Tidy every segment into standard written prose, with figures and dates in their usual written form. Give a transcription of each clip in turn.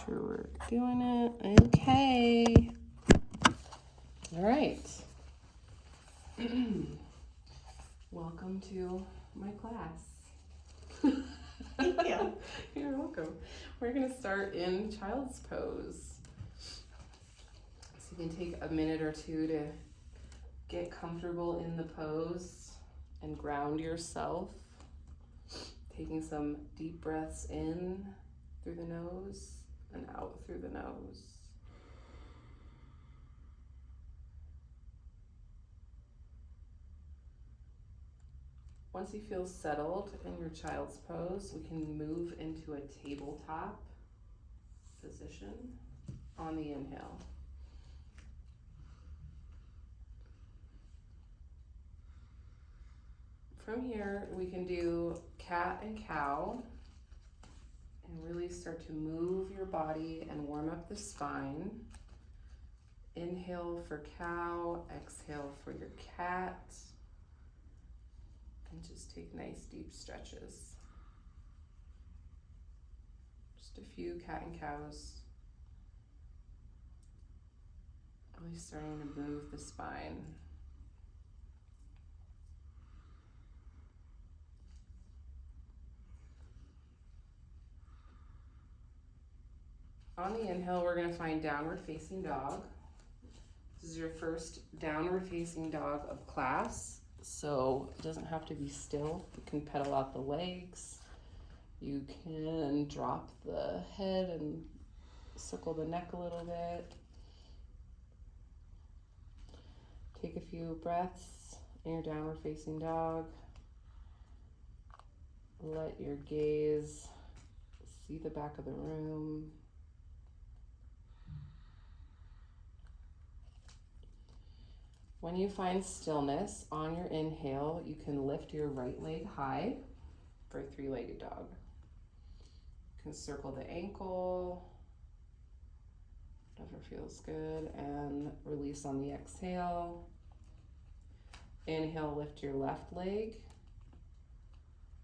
sure we're doing it. Okay. All right. Welcome to my class. Thank you. You're welcome. We're going to start in child's pose. So you can take a minute or two to get comfortable in the pose and ground yourself. Taking some deep breaths in through the nose and out through the nose. Once you feel settled in your child's pose, we can move into a tabletop position on the inhale. From here, we can do cat and cow and really start to move your body and warm up the spine. Inhale for cow, exhale for your cat. And just take nice deep stretches. Just a few cat and cows. Really starting to move the spine. On the inhale, we're going to find downward facing dog. This is your first downward facing dog of class. So it doesn't have to be still. You can pedal out the legs. You can drop the head and circle the neck a little bit. Take a few breaths in your downward facing dog. Let your gaze see the back of the room. When you find stillness on your inhale, you can lift your right leg high for a three-legged dog. You can circle the ankle, whatever feels good, and release on the exhale. Inhale, lift your left leg.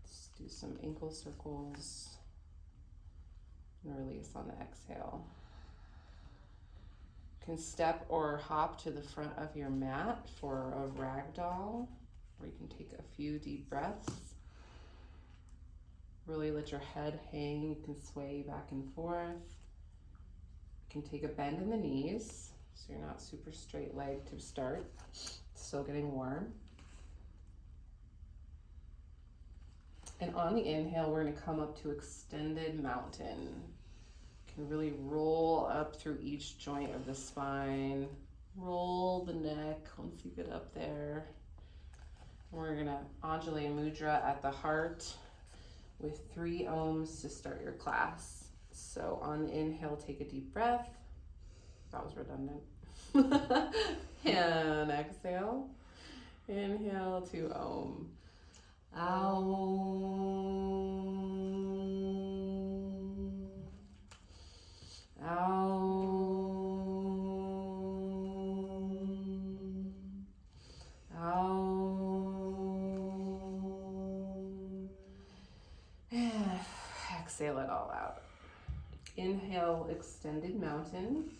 Let's do some ankle circles and release on the exhale. Can step or hop to the front of your mat for a ragdoll, where you can take a few deep breaths. Really let your head hang. You can sway back and forth. You can take a bend in the knees, so you're not super straight leg to start. Still getting warm. And on the inhale, we're going to come up to extended mountain. Can really roll up through each joint of the spine. Roll the neck once you get up there. We're gonna Anjali Mudra at the heart with 3 ohms to start your class. So on the inhale, take a deep breath. That was redundant. And exhale. Inhale, 2 ohm. Exhale it all out. Inhale, extended mountain.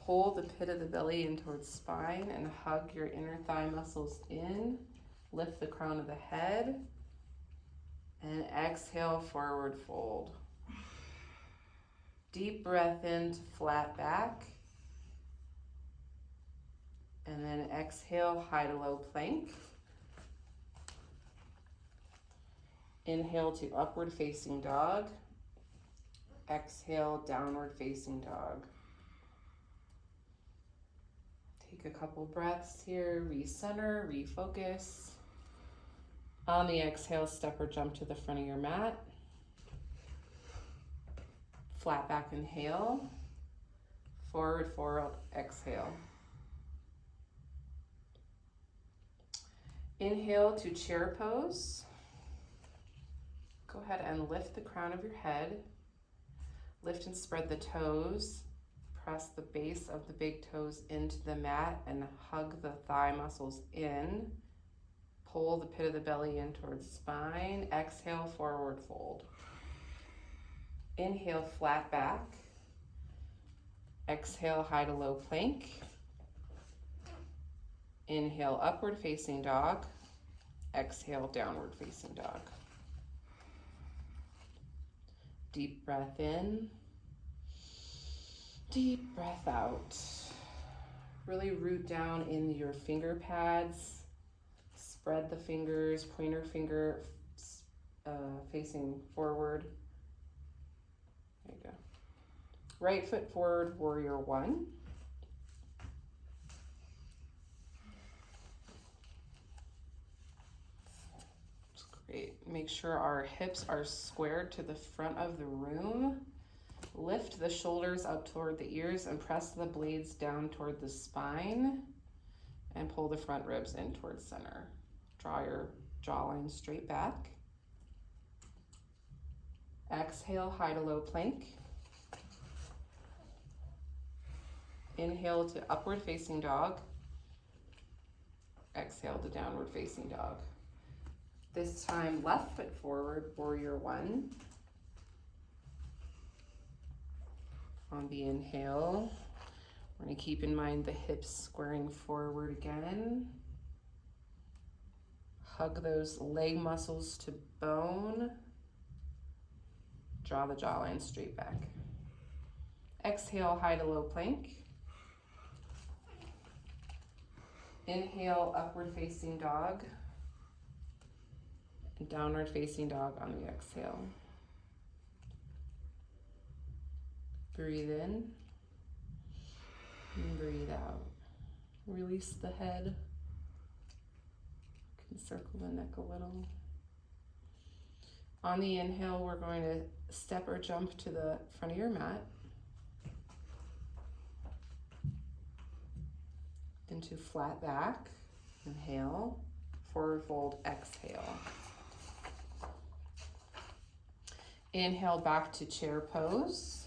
Pull the pit of the belly in towards spine and hug your inner thigh muscles in. Lift the crown of the head. And exhale, forward fold. Deep breath in to flat back. And then exhale, high to low plank. Inhale to upward facing dog. Exhale, downward facing dog. Take a couple breaths here, recenter, refocus. On the exhale, step or jump to the front of your mat. Flat back inhale. Forward fold, exhale. Inhale to chair pose. Go ahead and lift the crown of your head. Lift and spread the toes. Press the base of the big toes into the mat and hug the thigh muscles in. Pull the pit of the belly in towards spine. Exhale, forward fold. Inhale, flat back. Exhale, high to low plank. Inhale, upward facing dog. Exhale, downward facing dog. Deep breath in. Deep breath out. Really root down in your finger pads. Spread the fingers, pointer finger facing forward. There you go. Right foot forward, warrior one. That's great. Make sure our hips are squared to the front of the room. Lift the shoulders up toward the ears and press the blades down toward the spine and pull the front ribs in towards center. Draw your jawline straight back. Exhale, high to low plank. Inhale to upward facing dog. Exhale to downward facing dog. This time, left foot forward, warrior one. On the inhale, we're going to keep in mind the hips squaring forward again. Hug those leg muscles to bone. Draw the jawline straight back. Exhale, high to low plank. Inhale, upward facing dog. And downward facing dog on the exhale. Breathe in and breathe out. Release the head. You can circle the neck a little. On the inhale, we're going to step or jump to the front of your mat. Into flat back. Inhale. Forward fold. Exhale. Inhale back to chair pose.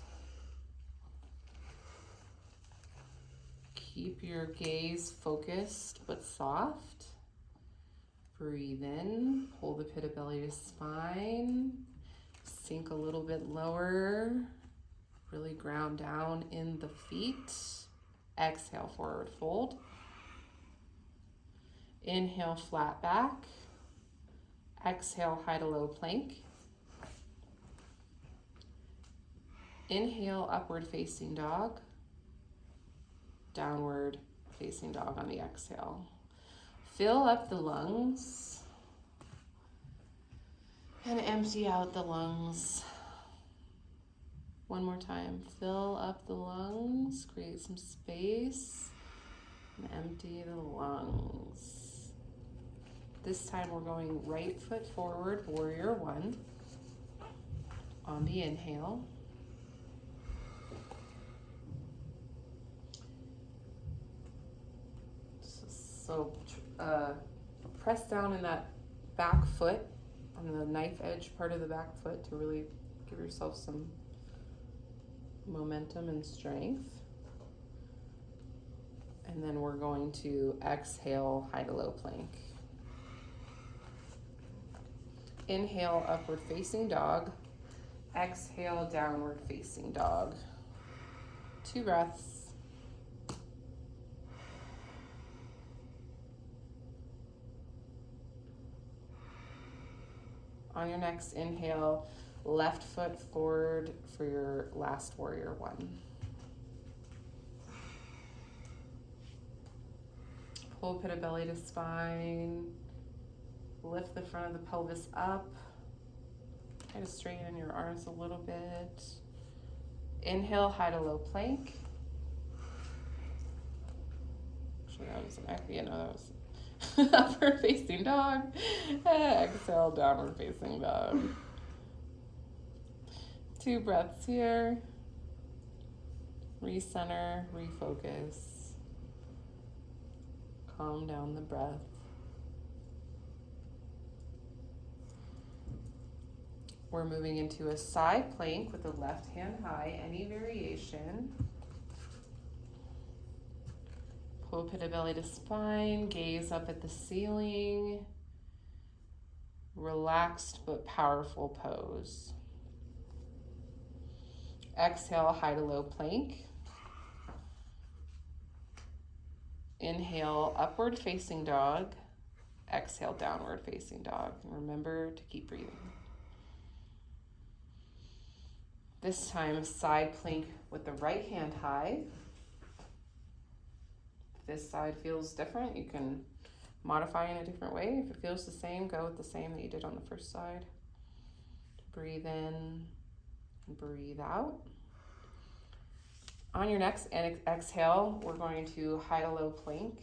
Keep your gaze focused but soft. Breathe in, pull the pit of belly to spine. Sink a little bit lower. Really ground down in the feet. Exhale, forward fold. Inhale, flat back. Exhale, high to low plank. Inhale, upward facing dog. Downward facing dog on the exhale. Fill up the lungs and empty out the lungs. One more time. Fill up the lungs, create some space, and empty the lungs. This time we're going right foot forward, warrior one. On the inhale. So press down in that back foot, on the knife edge part of the back foot, to really give yourself some momentum and strength. And then we're going to exhale, high to low plank. Inhale, upward facing dog. Exhale, downward facing dog. 2 breaths. On your next inhale, left foot forward for your last warrior one. Pull pit of belly to spine. Lift the front of the pelvis up. Try to straighten your arms a little bit. Inhale, high to low plank. Actually, that was that was upward facing dog. Exhale, downward facing dog. 2 breaths here. Recenter, refocus. Calm down the breath. We're moving into a side plank with the left hand high, any variation. Pull pit of belly to spine, gaze up at the ceiling. Relaxed but powerful pose. Exhale, high to low plank. Inhale, upward facing dog. Exhale, downward facing dog. And remember to keep breathing. This time, side plank with the right hand high. If this side feels different, you can modify in a different way. If it feels the same, go with the same that you did on the first side. Breathe in and breathe out. On your next exhale, we're going to high to low plank.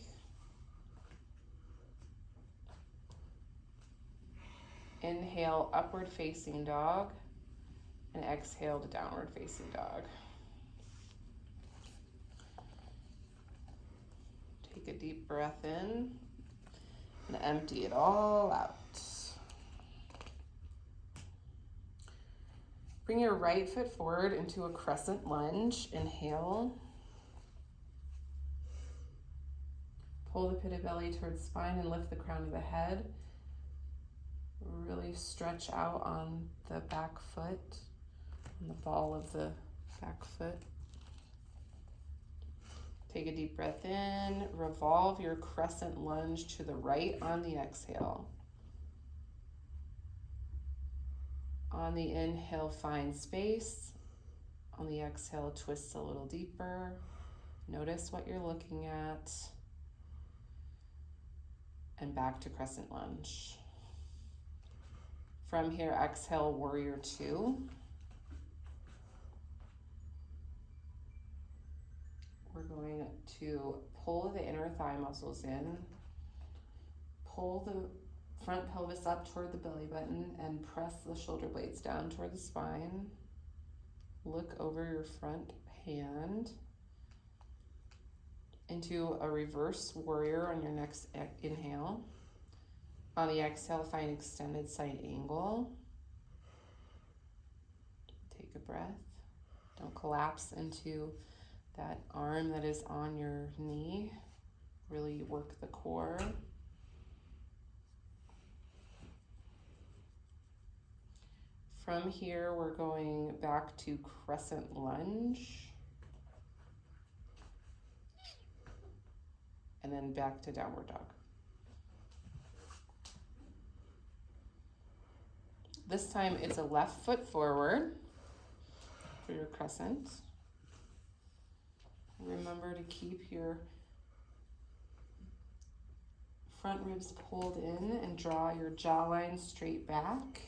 Inhale, upward facing dog, and exhale to downward facing dog. Take a deep breath in and empty it all out. Bring your right foot forward into a crescent lunge. Inhale. Pull the pit of belly towards spine and lift the crown of the head. Really stretch out on the back foot, on the ball of the back foot. Take a deep breath in. Revolve your crescent lunge to the right on the exhale. On the inhale, find space. On the exhale, twist a little deeper. Notice what you're looking at. And back to crescent lunge. From here, exhale, warrior two. We're going to pull the inner thigh muscles in. Pull the front pelvis up toward the belly button and press the shoulder blades down toward the spine. Look over your front hand into a reverse warrior on your next inhale. On the exhale, find extended side angle. Take a breath. Don't collapse into that arm that is on your knee. Really work the core. From here, we're going back to crescent lunge. And then back to downward dog. This time it's a left foot forward for your crescent. Remember to keep your front ribs pulled in and draw your jawline straight back.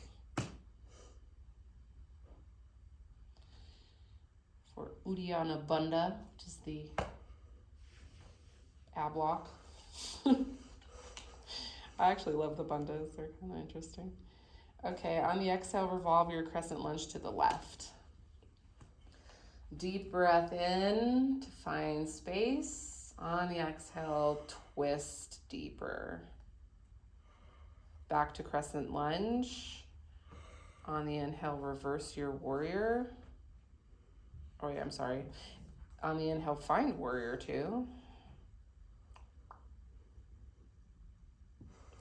For Uddiyana Bandha, which is the ab walk. I actually love the bandhas, they're kind of interesting. Okay, on the exhale, revolve your crescent lunge to the left. Deep breath in to find space. On the exhale, twist deeper. Back to crescent lunge. On the inhale, reverse your warrior. Oh yeah, I'm sorry. On the inhale, find warrior two.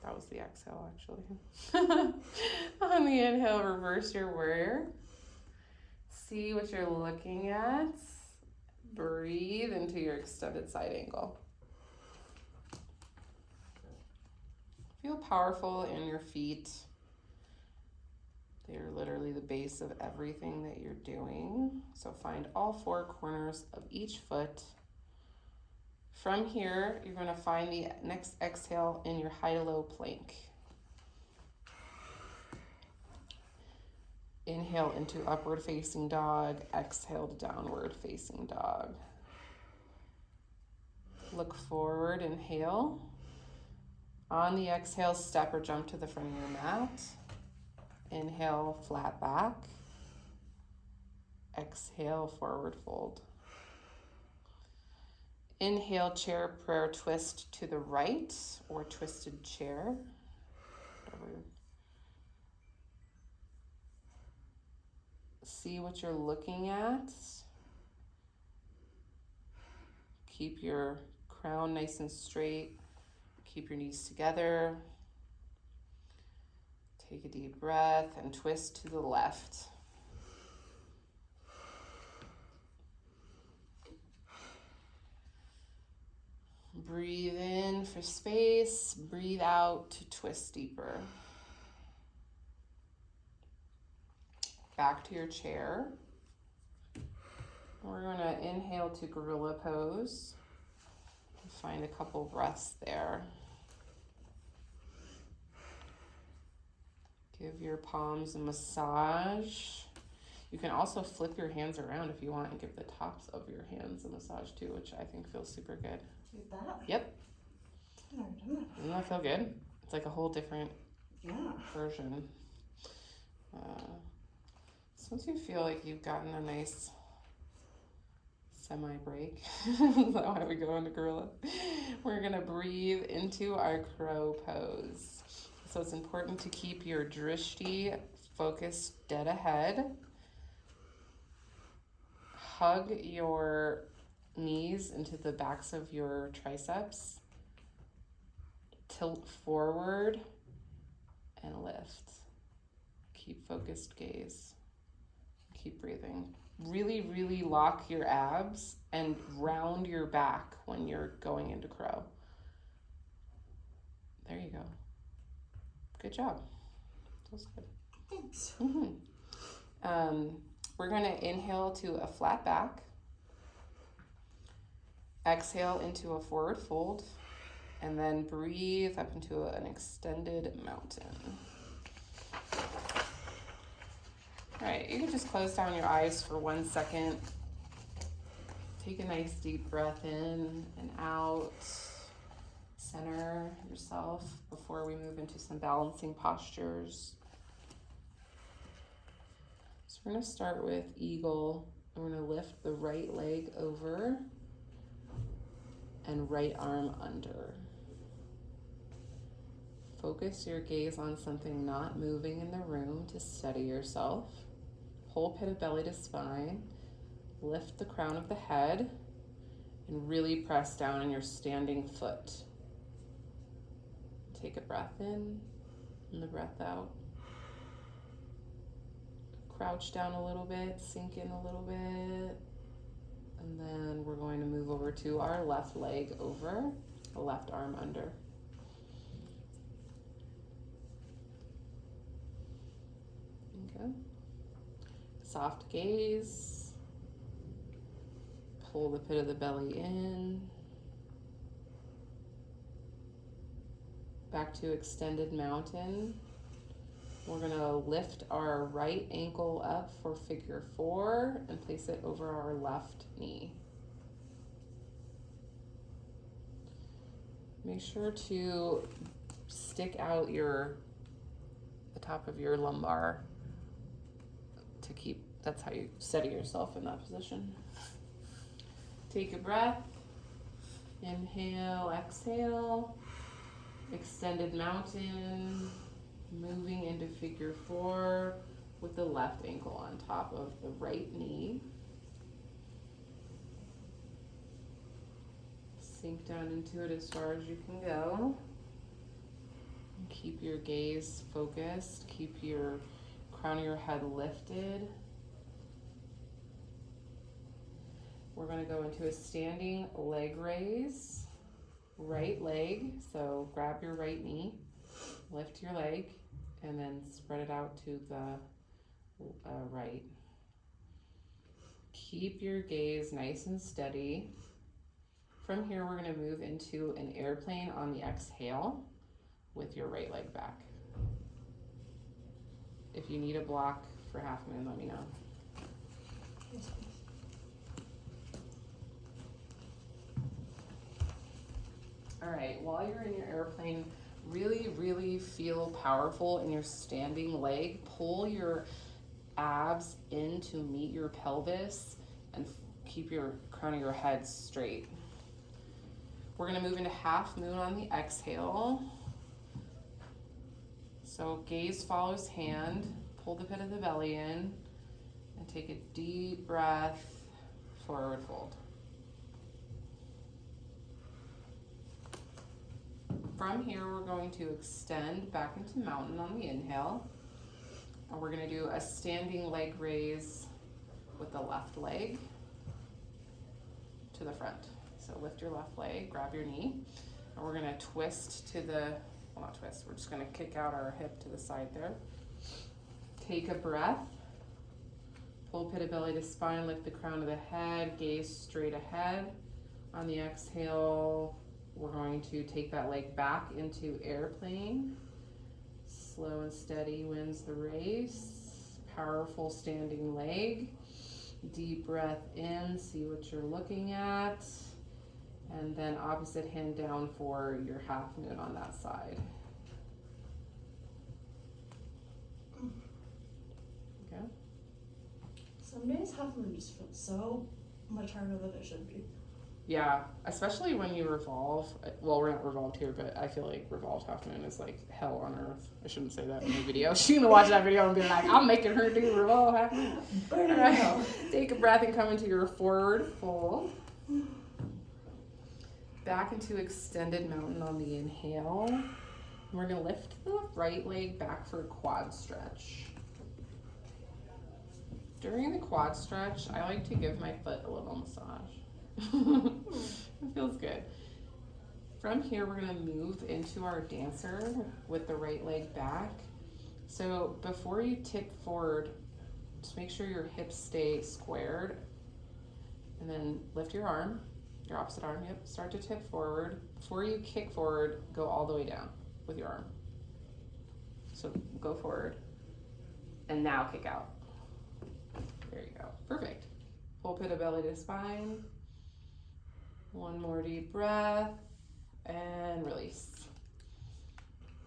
That was the exhale, actually. On the inhale, reverse your warrior. See what you're looking at. Breathe into your extended side angle. Feel powerful in your feet. They're literally the base of everything that you're doing. So find all four corners of each foot. From here, you're going to find the next exhale in your high to low plank. Inhale into upward facing dog, exhale to downward facing dog. Look forward, inhale. On the exhale, step or jump to the front of your mat. Inhale, flat back. Exhale, forward fold. Inhale, chair prayer twist to the right or twisted chair. See what you're looking at. Keep your crown nice and straight. Keep your knees together. Take a deep breath and twist to the left. Breathe in for space, breathe out to twist deeper. Back to your chair. We're gonna inhale to gorilla pose. Find a couple breaths there. Give your palms a massage. You can also flip your hands around if you want and give the tops of your hands a massage too, which I think feels super good. Like that? Yep. I've never done that. Doesn't that feel good? It's like a whole different Yeah. version. So once you feel like you've gotten a nice semi-break, is that why we go into gorilla? We're gonna breathe into our crow pose. So it's important to keep your drishti focused dead ahead. Hug your knees into the backs of your triceps. Tilt forward and lift. Keep focused gaze. Keep breathing. Really, really lock your abs and round your back when you're going into crow. There you go. Good job. That was good. Thanks. We're going to inhale to a flat back. Exhale into a forward fold. And then breathe up into an extended mountain. All right, you can just close down your eyes for 1 second. Take a nice deep breath in and out. Center yourself before we move into some balancing postures. So we're going to start with eagle. We're going to lift the right leg over and right arm under. Focus your gaze on something not moving in the room to steady yourself. Whole pit of belly to spine. Lift the crown of the head and really press down on your standing foot. Take a breath in and the breath out. Crouch down a little bit, sink in a little bit. And then we're going to move over to our left leg over, the left arm under. Okay. Soft gaze. Pull the pit of the belly in. Back to extended mountain. We're going to lift our right ankle up for figure 4 and place it over our left knee. Make sure to stick out the top of your lumbar to keep, that's how you steady yourself in that position. Take a breath. Inhale, exhale. Extended mountain, moving into figure 4 with the left ankle on top of the right knee. Sink down into it as far as you can go. Keep your gaze focused. Keep your crown of your head lifted. We're going to go into a standing leg raise. Right leg, so grab your right knee, lift your leg, and then spread it out to the right. Keep your gaze nice and steady. From here, we're going to move into an airplane on the exhale with your right leg back. If you need a block for half moon, let me know. Yes, please. All right, while you're in your airplane, really, really feel powerful in your standing leg. Pull your abs in to meet your pelvis and keep your crown of your head straight. We're gonna move into half moon on the exhale. So gaze follows hand, pull the pit of the belly in, and take a deep breath, forward fold. From here, we're going to extend back into mountain on the inhale. And we're going to do a standing leg raise with the left leg to the front. So So lift your left leg, grab your knee, and we're gonna twist to the, well, not twist, we're just gonna kick out our hip to the side there. Take a breath. Pull pit of belly to spine, lift the crown of the head, gaze straight ahead. On the exhale, we're going to take that leg back into airplane. Slow and steady wins the race. Powerful standing leg. Deep breath in, see what you're looking at. And then opposite hand down for your half moon on that side. Okay. Some days half moon just feels so much harder than it should be. Yeah, especially when you revolve. Well, we're not revolved here, but I feel like revolved half moon is like hell on earth. I shouldn't say that in the video. She's gonna watch that video and be like, I'm making her do revolve half moon. All right. Take a breath and come into your forward fold. Back into extended mountain on the inhale. We're gonna lift the right leg back for a quad stretch. During the quad stretch, I like to give my foot a little massage. It feels good. From here, we're gonna move into our dancer with the right leg back. So before you tip forward, just make sure your hips stay squared, and then lift your arm, your opposite arm, yep, start to tip forward. Before you kick forward, go all the way down with your arm. So go forward, and now kick out. There you go, perfect. Pull pit of belly to spine. One more deep breath, and release.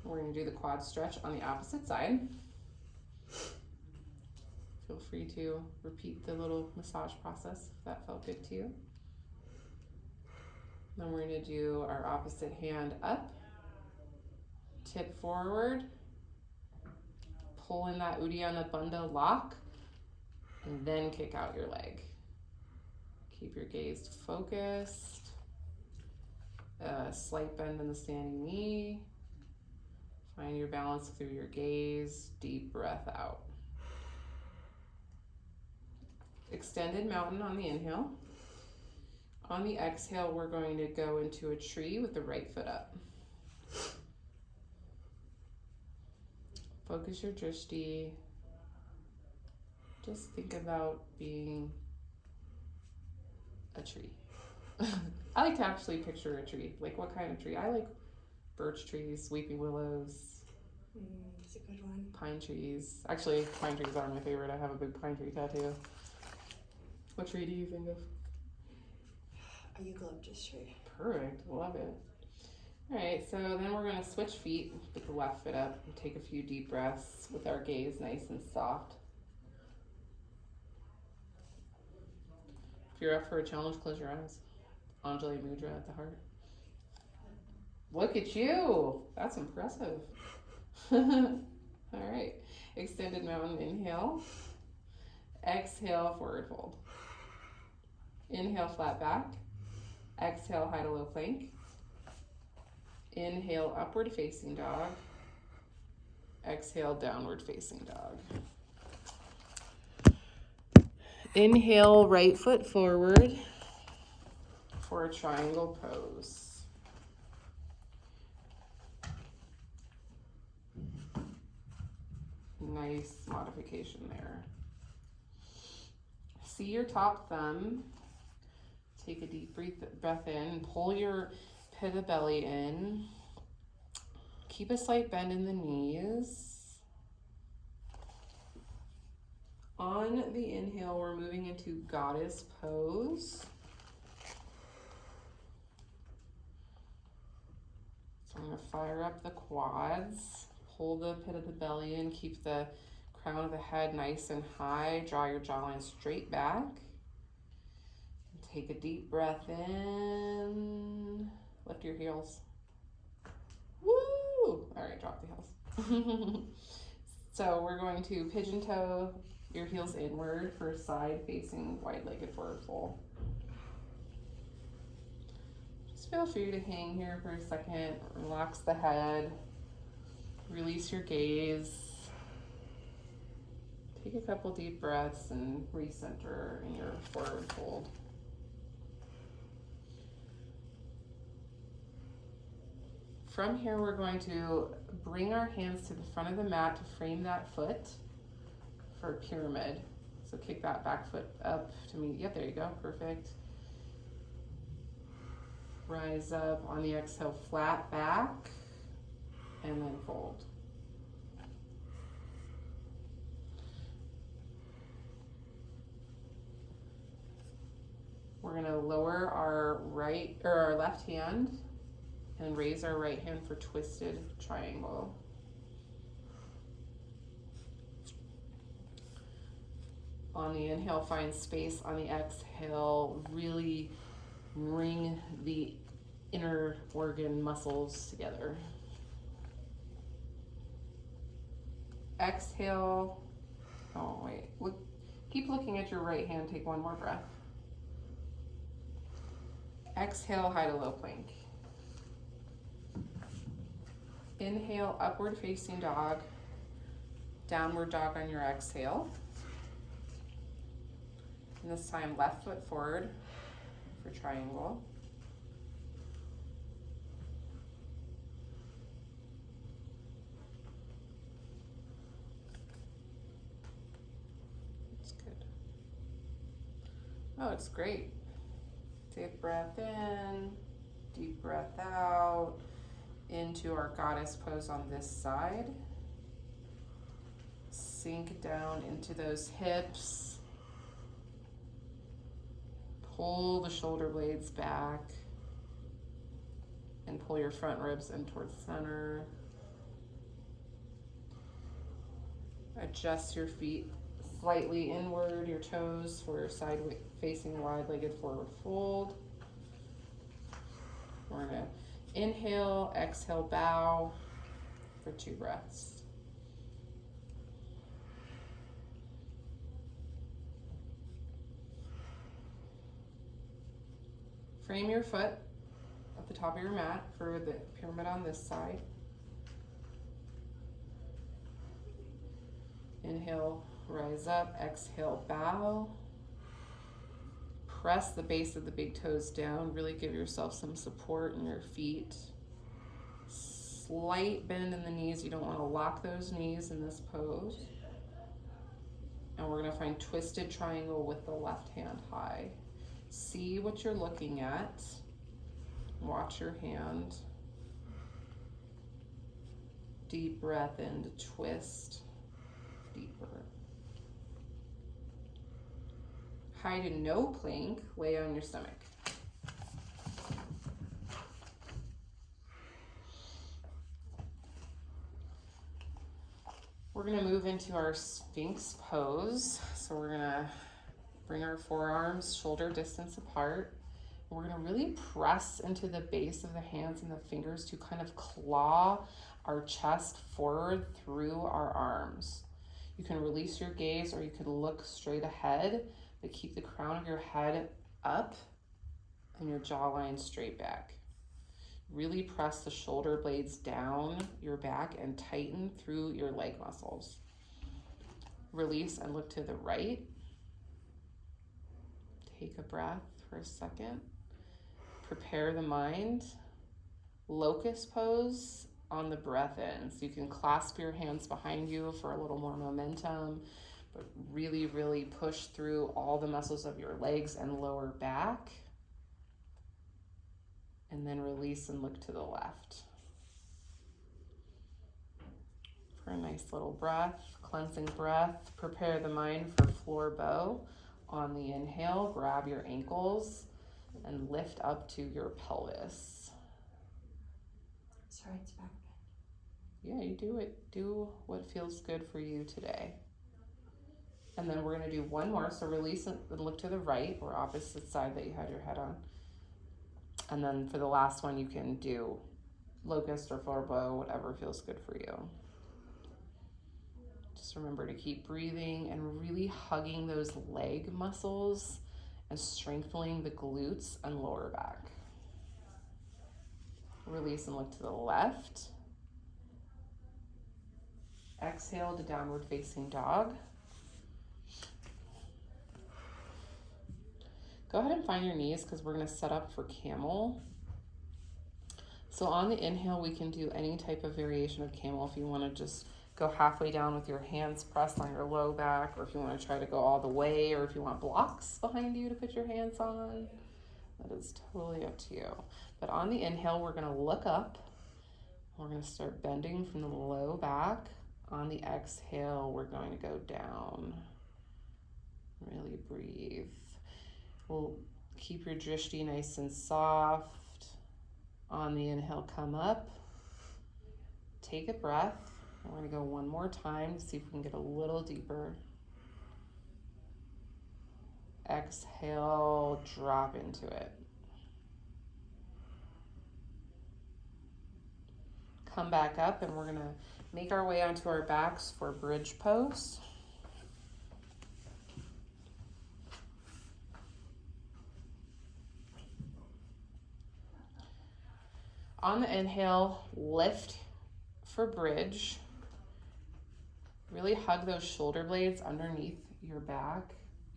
We're gonna do the quad stretch on the opposite side. Feel free to repeat the little massage process if that felt good to you. Then we're gonna do our opposite hand up, tip forward, pull in that Uddiyana Bandha lock, and then kick out your leg. Keep your gaze focused. Slight bend in the standing knee. Find your balance through your gaze. Deep breath out. Extended mountain on the inhale. On the exhale, we're going to go into a tree with the right foot up. Focus your drishti. Just think about being a tree. I like to actually picture a tree. Like, what kind of tree? I like birch trees, weeping willows. That's a good one. Pine trees. Actually, pine trees are my favorite. I have a big pine tree tattoo. What tree do you think of? A eucalyptus tree. Perfect. Love it. All right, so then we're going to switch feet with the left foot up and take a few deep breaths with our gaze nice and soft. If you're up for a challenge, close your eyes. Anjali Mudra at the heart. Look at you. That's impressive. All right. Extended mountain inhale. Exhale, forward fold. Inhale, flat back. Exhale, high to low plank. Inhale, upward facing dog. Exhale, downward facing dog. Inhale, right foot forward for a triangle pose. Nice modification there. See your top thumb. Take a deep breath in. Pull your pit of belly in. Keep a slight bend in the knees. On the inhale, we're moving into goddess pose. So I'm going to fire up the quads. Pull the pit of the belly in. Keep the crown of the head nice and high. Draw your jawline straight back. Take a deep breath in. Lift your heels. Woo! All right, drop the heels. So we're going to pigeon toe your heels inward for side facing wide-legged forward fold. Just feel free to hang here for a second. Relax the head. Release your gaze. Take a couple deep breaths and recenter in your forward fold. From here, we're going to bring our hands to the front of the mat to frame that foot for a pyramid. So kick that back foot up to meet, yep, there you go, perfect. Rise up on the exhale, flat back, and then fold. We're gonna lower our right, or our left hand and raise our right hand for twisted triangle. On the inhale, find space. On the exhale, really bring the inner organ muscles together. Exhale. Oh, wait. Look, keep looking at your right hand. Take one more breath. Exhale, high to low plank. Inhale, upward facing dog. Downward dog on your exhale. And this time, left foot forward for triangle. That's good. Oh, it's great. Take a breath in, deep breath out, into our goddess pose on this side. Sink down into those hips. Pull the shoulder blades back and pull your front ribs in towards center. Adjust your feet slightly inward, your toes for side facing wide-legged forward fold. We're gonna inhale, exhale, bow for 2 breaths. Frame your foot at the top of your mat for the pyramid on this side. Inhale, rise up, exhale, bow. Press the base of the big toes down. Really give yourself some support in your feet. Slight bend in the knees. You don't want to lock those knees in this pose. And we're going to find twisted triangle with the left hand high. See what you're looking at. Watch your hand. Deep breath in to twist. Deeper. High to no plank, lay on your stomach. We're gonna move into our Sphinx pose. So we're gonna bring our forearms shoulder distance apart. And we're gonna really press into the base of the hands and the fingers to kind of claw our chest forward through our arms. You can release your gaze or you can look straight ahead, but keep the crown of your head up and your jawline straight back. Really press the shoulder blades down your back and tighten through your leg muscles. Release and look to the right. Take a breath for a second. Prepare the mind. Locust pose on the breath in. So you can clasp your hands behind you for a little more momentum, but really, really push through all the muscles of your legs and lower back. And then release and look to the left. For a nice little breath, cleansing breath. Prepare the mind for floor bow. On the inhale, grab your ankles and lift up to your pelvis. Sorry, it's back bend. Yeah, you do it. Do what feels good for you today. And then we're gonna do one more. So release and look to the right or opposite side that you had your head on. And then for the last one, you can do locust or floor bow, whatever feels good for you. Just remember to keep breathing and really hugging those leg muscles and strengthening the glutes and lower back. Release and look to the left. Exhale to downward facing dog. Go ahead and find your knees because we're going to set up for camel. So on the inhale, we can do any type of variation of camel. If you want to just go halfway down with your hands pressed on your low back, or if you want to try to go all the way, or if you want blocks behind you to put your hands on, that is totally up to you. But on the inhale, we're going to look up. We're going to start bending from the low back. On the exhale, we're going to go down. Really breathe. We'll keep your drishti nice and soft. On the inhale, come up. Take a breath. We're going to go one more time to see if we can get a little deeper. Exhale, drop into it. Come back up, and we're going to make our way onto our backs for bridge pose. On the inhale, lift for bridge. Really hug those shoulder blades underneath your back.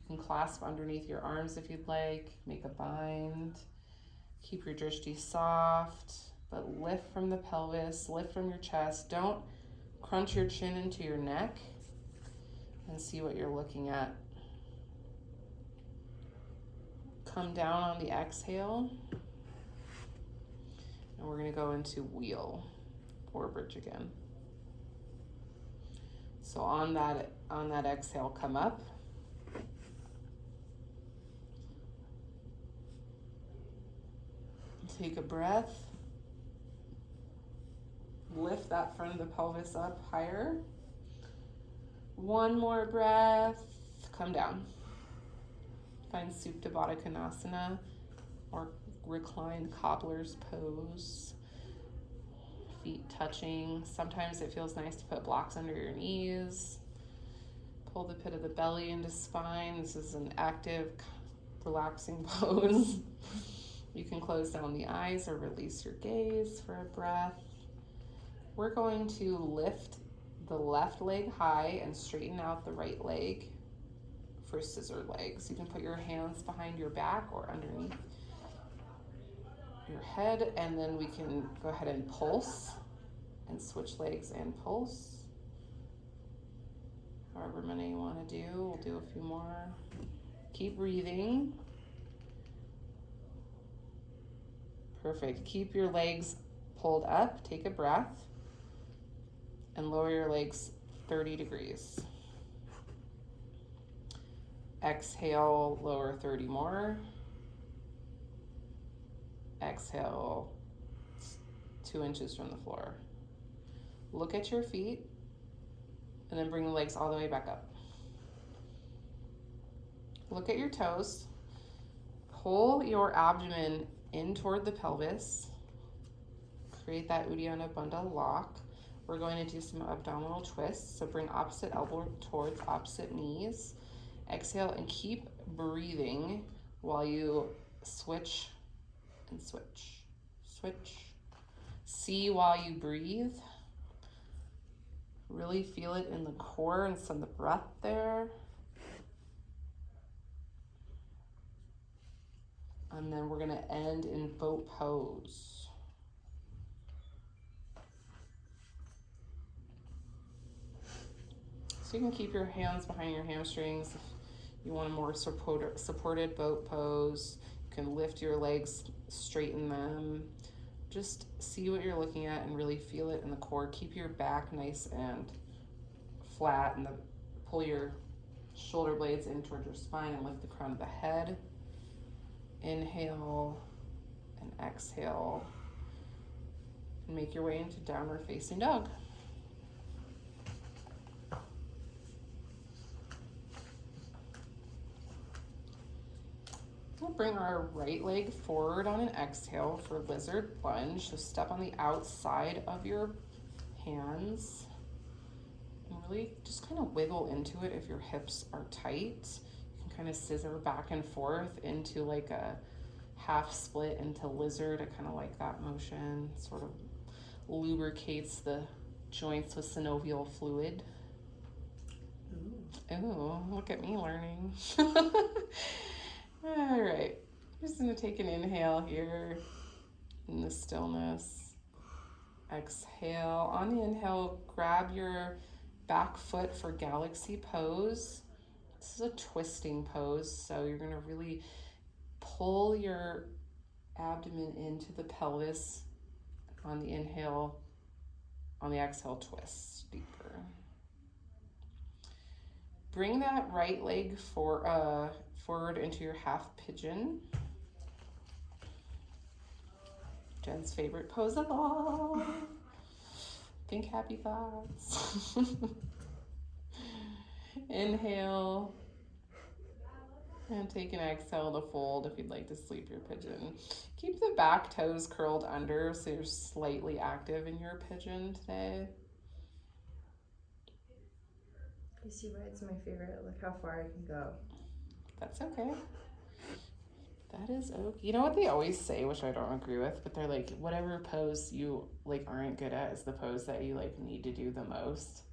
You can clasp underneath your arms if you'd like. Make a bind. Keep your drishti soft, but lift from the pelvis, lift from your chest. Don't crunch your chin into your neck, and see what you're looking at. Come down on the exhale. And we're going to go into wheel or bridge again. So on that exhale, come up. Take a breath. Lift that front of the pelvis up higher. One more breath. Come down. Find Supta Baddha Konasana or reclined cobbler's pose. Feet touching. Sometimes it feels nice to put blocks under your knees. Pull the pit of the belly into spine. This is an active, relaxing pose. You can close down the eyes or release your gaze for a breath. We're going to lift the left leg high and straighten out the right leg for scissor legs. You can put your hands behind your back or underneath your head, and then we can go ahead and pulse and switch legs and pulse. However many you want to do, we'll do a few more. Keep breathing. Perfect. Keep your legs pulled up. Take a breath and lower your legs 30 degrees. Exhale, lower 30 more. Exhale, 2 inches from the floor. Look at your feet and then bring the legs all the way back up. Look at your toes. Pull your abdomen in toward the pelvis. Create that Uddiyana Bandha lock. We're going to do some abdominal twists. So bring opposite elbow towards opposite knees. Exhale and keep breathing while you switch and switch, switch. See while you breathe. Really feel it in the core and send the breath there. And then we're gonna end in boat pose. So you can keep your hands behind your hamstrings if you want a more supported boat pose. You can lift your legs, straighten them. Just see what you're looking at and really feel it in the core. Keep your back nice and flat, and pull your shoulder blades in towards your spine and lift the crown of the head. Inhale and exhale. And make your way into downward facing dog. We'll bring our right leg forward on an exhale for lizard lunge. So step on the outside of your hands and really just kind of wiggle into it if your hips are tight. You can kind of scissor back and forth into like a half split into lizard. I kind of like that motion. Sort of lubricates the joints with synovial fluid. Ooh, look at me learning. All right, I'm just gonna take an inhale here in the stillness. Exhale. On the inhale, grab your back foot for galaxy pose. This is a twisting pose, so you're gonna really pull your abdomen into the pelvis on the inhale. On the exhale, twist deeper. Bring that right leg forward into your half pigeon. Jen's favorite pose of all. Think happy thoughts. Inhale. And take an exhale to fold if you'd like to sleep your pigeon. Keep the back toes curled under so you're slightly active in your pigeon today. You see why it's my favorite? Look how far I can go. That's okay. That is okay. You know what they always say, which I don't agree with, but they're like, whatever pose you like aren't good at is the pose that you like need to do the most.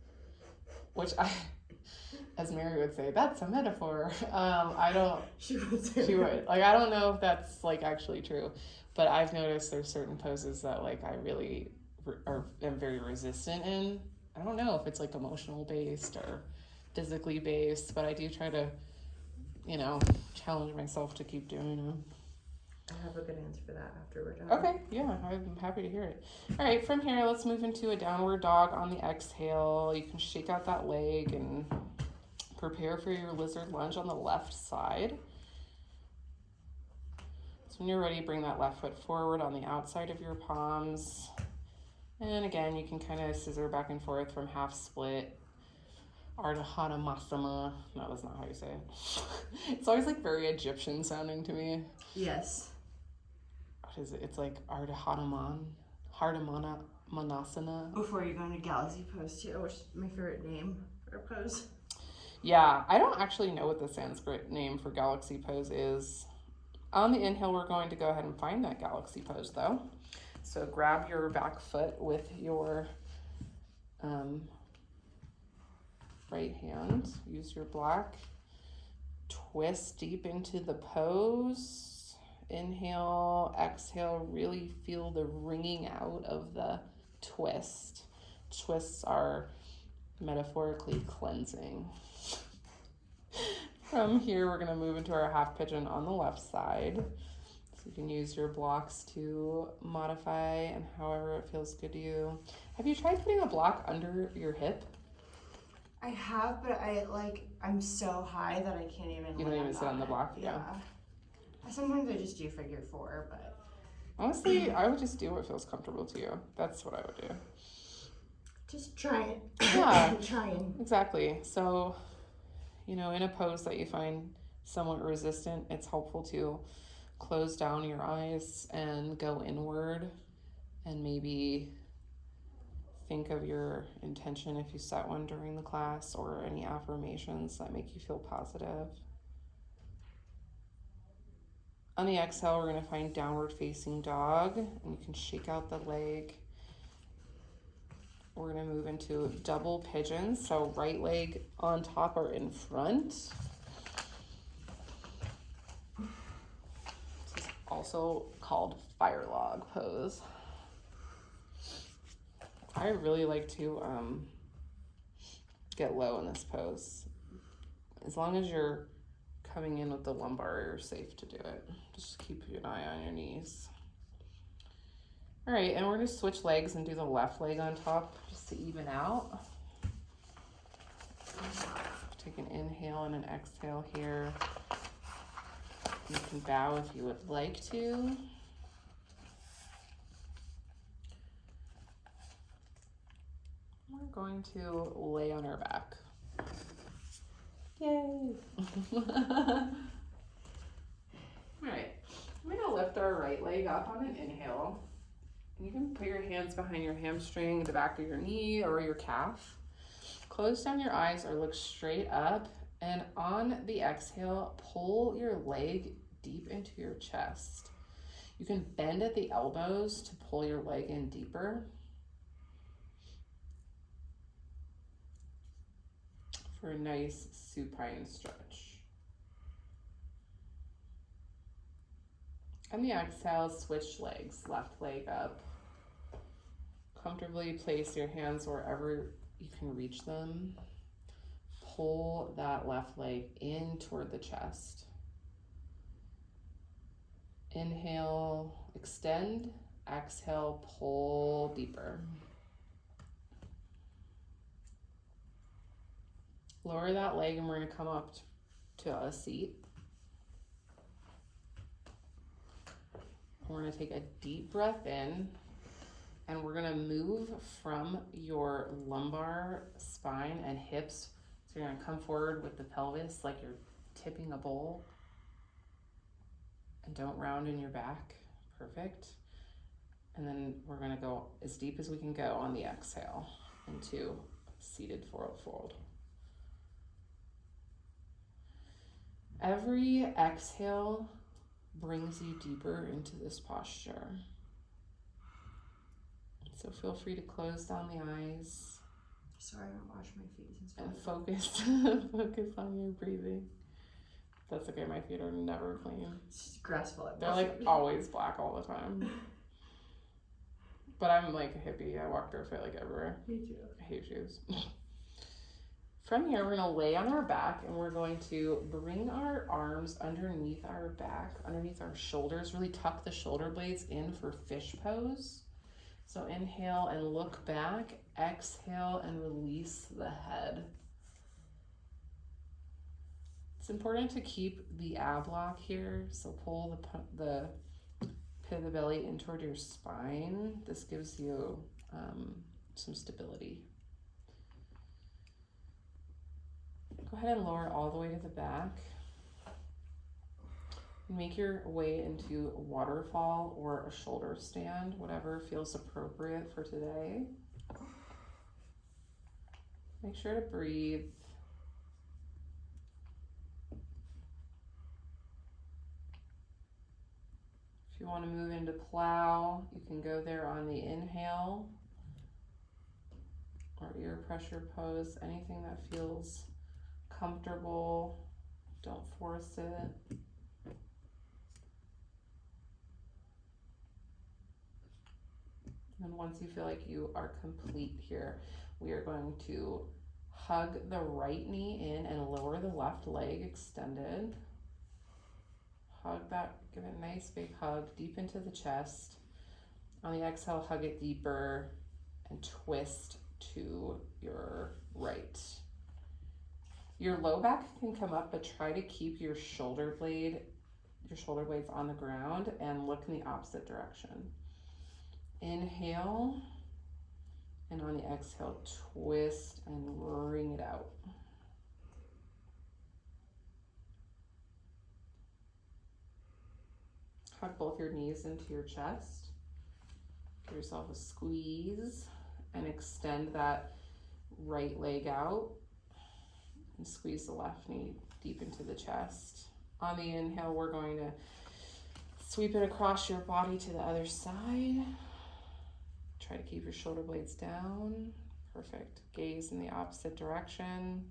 Which I, as Mary would say, that's a metaphor. I don't. She would say. She would. Like, I don't know if that's like actually true, but I've noticed there's certain poses that like I really am very resistant in. I don't know if it's like emotional based or physically based, but I do try to, you know, challenge myself to keep doing them. I have a good answer for that after we're done. Okay, yeah, I'm happy to hear it. All right, from here, let's move into a downward dog on the exhale. You can shake out that leg and prepare for your lizard lunge on the left side. So when you're ready, bring that left foot forward on the outside of your palms. And again, you can kind of scissor back and forth from half split. Ardha Hanumasana. No, that's not how you say it. It's always like very Egyptian sounding to me. Yes. What is it? It's like Ardha Hanuman. Hardamana Manasana. Before you go into galaxy pose too, which is my favorite name for a pose. Yeah, I don't actually know what the Sanskrit name for galaxy pose is. On the inhale, we're going to go ahead and find that galaxy pose though. So grab your back foot with your right hand. Use your block. Twist deep into the pose. Inhale, exhale, really feel the wringing out of the twist. Twists are metaphorically cleansing. From here, we're gonna move into our half pigeon on the left side. So you can use your blocks to modify and however it feels good to you. Have you tried putting a block under your hip? I have, but I'm so high that I can't even. You don't even sit on the block? Yeah. Sometimes I just do figure four, but. Honestly, I would just do what feels comfortable to you. That's what I would do. Just trying. Yeah. Trying. Exactly. So, you know, in a pose that you find somewhat resistant, it's helpful to close down your eyes and go inward and maybe think of your intention if you set one during the class or any affirmations that make you feel positive. On the exhale, we're going to find downward facing dog, and you can shake out the leg. We're going to move into double pigeons, so right leg on top or in front. This is also called fire log pose. I really like to get low in this pose. As long as you're coming in with the lumbar, you're safe to do it. Just keep an eye on your knees. All right, and we're gonna switch legs and do the left leg on top just to even out. Take an inhale and an exhale here. You can bow if you would like to. We're going to lay on our back. Yay! All right, I'm gonna lift our right leg up on an inhale. You can put your hands behind your hamstring, the back of your knee, or your calf. Close down your eyes or look straight up, and on the exhale, pull your leg deep into your chest. You can bend at the elbows to pull your leg in deeper. For a nice supine stretch. On the exhale, switch legs, left leg up. Comfortably place your hands wherever you can reach them. Pull that left leg in toward the chest. Inhale, extend. Exhale, pull deeper. Lower that leg and we're going to come up to a seat. We're going to take a deep breath in and we're going to move from your lumbar spine and hips. So you're going to come forward with the pelvis like you're tipping a bowl. And don't round in your back. Perfect. And then we're going to go as deep as we can go on the exhale into seated forward fold. Every exhale brings you deeper into this posture. So feel free to close down the eyes. Sorry, I haven't washed my feet since. And focus on your breathing. That's okay, my feet are never clean. It's just graceful. They're like always black all the time. But I'm like a hippie. I walk barefoot like everywhere. Me too. I hate shoes. From here, we're going to lay on our back and we're going to bring our arms underneath our back, underneath our shoulders. Really tuck the shoulder blades in for fish pose. So inhale and look back. Exhale and release the head. It's important to keep the ab lock here. So pull the pit of the belly in toward your spine. This gives you some stability. Go ahead and lower all the way to the back. Make your way into a waterfall or a shoulder stand, whatever feels appropriate for today. Make sure to breathe. If you want to move into plow, you can go there on the inhale or ear pressure pose, anything that feels comfortable. Don't force it. And once you feel like you are complete here, we are going to hug the right knee in and lower the left leg extended. Hug that, give it a nice big hug deep into the chest. On the exhale, hug it deeper and twist to your right. Your low back can come up, but try to keep your shoulder blades on the ground and look in the opposite direction. Inhale, and on the exhale, twist and wring it out. Hug both your knees into your chest. Give yourself a squeeze and extend that right leg out and squeeze the left knee deep into the chest. On the inhale, we're going to sweep it across your body to the other side. Try to keep your shoulder blades down. Perfect. Gaze in the opposite direction.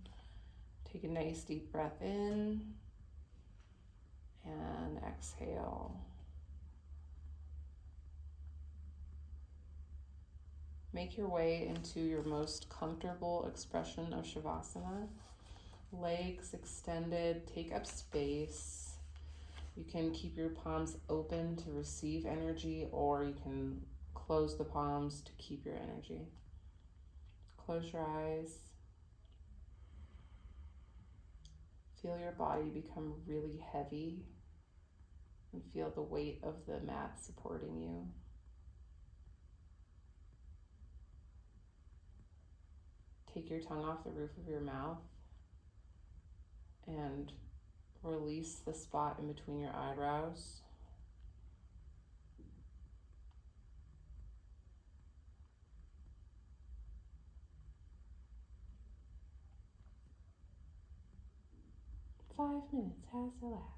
Take a nice deep breath in and exhale. Make your way into your most comfortable expression of Shavasana. Legs extended, take up space. You can keep your palms open to receive energy, or you can close the palms to keep your energy. Close your eyes. Feel your body become really heavy and feel the weight of the mat supporting you. Take your tongue off the roof of your mouth and release the spot in between your eyebrows. "5 minutes has elapsed."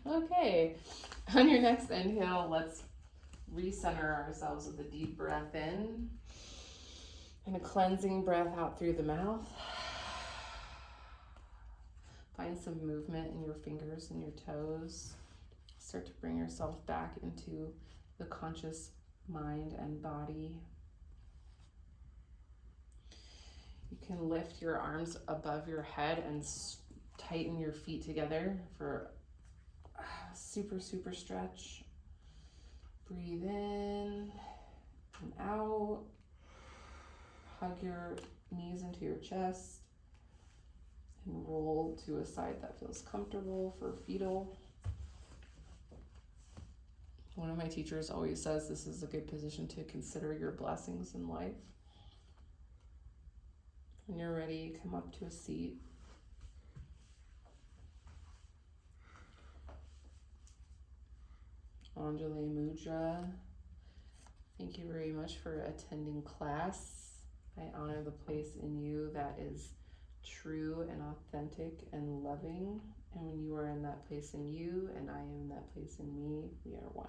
Okay, on your next inhale, let's recenter ourselves with a deep breath in and a cleansing breath out through the mouth. Find some movement in your fingers and your toes. Start to bring yourself back into the conscious mind and body. You can lift your arms above your head and tighten your feet together for a super, super stretch. Breathe in and out. Hug your knees into your chest and roll to a side that feels comfortable for fetal. One of my teachers always says this is a good position to consider your blessings in life. When you're ready, come up to a seat. Anjali Mudra. Thank you very much for attending class. I honor the place in you that is true and authentic and loving. And when you are in that place in you and I am in that place in me, we are one.